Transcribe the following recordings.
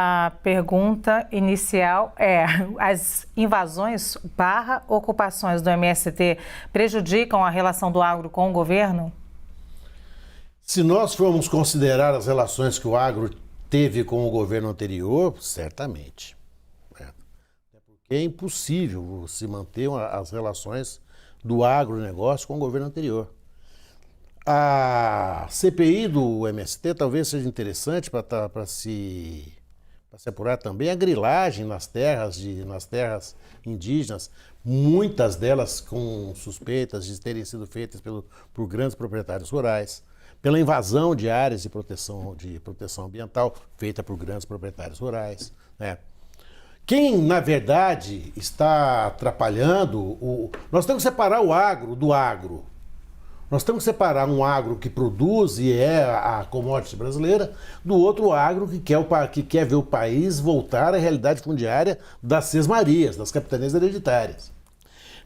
A pergunta inicial é: as invasões / ocupações do MST prejudicam a relação do agro com o governo? Se nós formos considerar as relações que o agro teve com o governo anterior, certamente. Porque é impossível se manter as relações do agronegócio com o governo anterior. A CPI do MST talvez seja interessante para se apurar também a grilagem nas terras indígenas, muitas delas com suspeitas de terem sido feitas por grandes proprietários rurais, pela invasão de áreas de proteção ambiental feita por grandes proprietários rurais, né? Quem, na verdade, está atrapalhando, nós temos que separar o agro do agro. Nós temos que separar um agro que produz e é a commodity brasileira do outro agro que quer ver o país voltar à realidade fundiária das sesmarias, das capitanias hereditárias.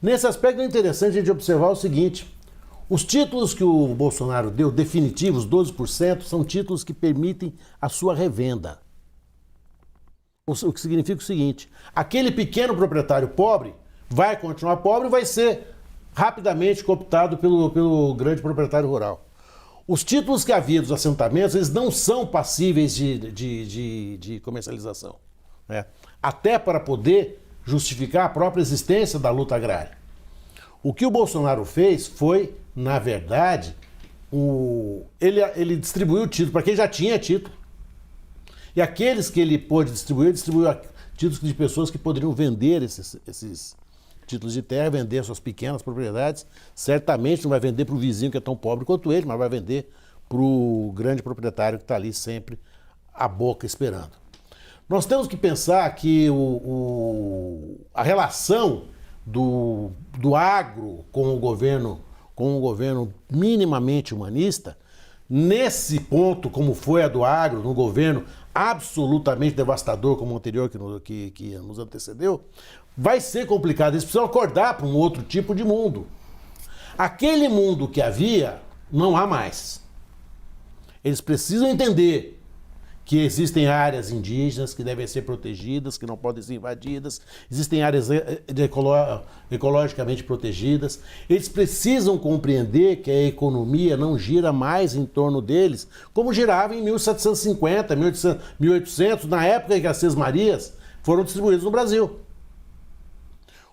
Nesse aspecto é interessante a gente observar o seguinte: os títulos que o Bolsonaro deu, definitivos, 12%, são títulos que permitem a sua revenda. O que significa o seguinte: aquele pequeno proprietário pobre vai continuar pobre e vai ser rapidamente cooptado pelo grande proprietário rural. Os títulos que havia dos assentamentos, eles não são passíveis de comercialização, né? Até para poder justificar a própria existência da luta agrária. O que o Bolsonaro fez foi, na verdade, ele distribuiu o título para quem já tinha título. E aqueles que ele pôde distribuir, ele distribuiu títulos de pessoas que poderiam vender esses títulos de terra, vender suas pequenas propriedades. Certamente não vai vender para o vizinho que é tão pobre quanto ele, mas vai vender para o grande proprietário que está ali sempre à boca esperando. Nós temos que pensar que a relação do agro com o governo minimamente humanista, nesse ponto, como foi a do agro, no governo absolutamente devastador como o anterior que nos antecedeu, vai ser complicado. Eles precisam acordar para um outro tipo de mundo. Aquele mundo que havia, não há mais. Eles precisam entender que existem áreas indígenas que devem ser protegidas, que não podem ser invadidas, existem áreas ecologicamente protegidas. Eles precisam compreender que a economia não gira mais em torno deles, como girava em 1750, 1800, na época em que as sesmarias foram distribuídas no Brasil.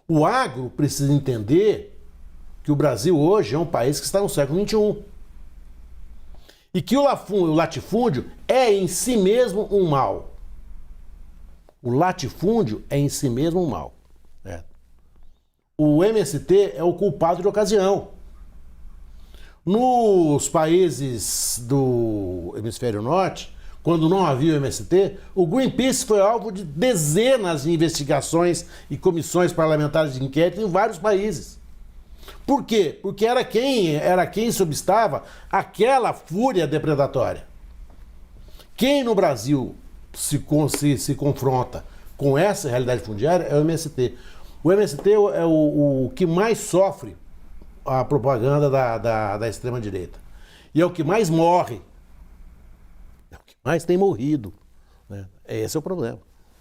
O agro precisa entender que o Brasil hoje é um país que está no século XXI. E que o latifúndio é em si mesmo um mal. O latifúndio é em si mesmo um mal. Né? O MST é o culpado de ocasião. Nos países do hemisfério norte, quando não havia o MST, o Greenpeace foi alvo de dezenas de investigações e comissões parlamentares de inquérito em vários países. Por quê? Porque era quem substava aquela fúria depredatória. Quem no Brasil se confronta com essa realidade fundiária é o MST. O MST é o que mais sofre a propaganda da extrema-direita. E é o que mais morre. É o que mais tem morrido, né? Esse é o problema.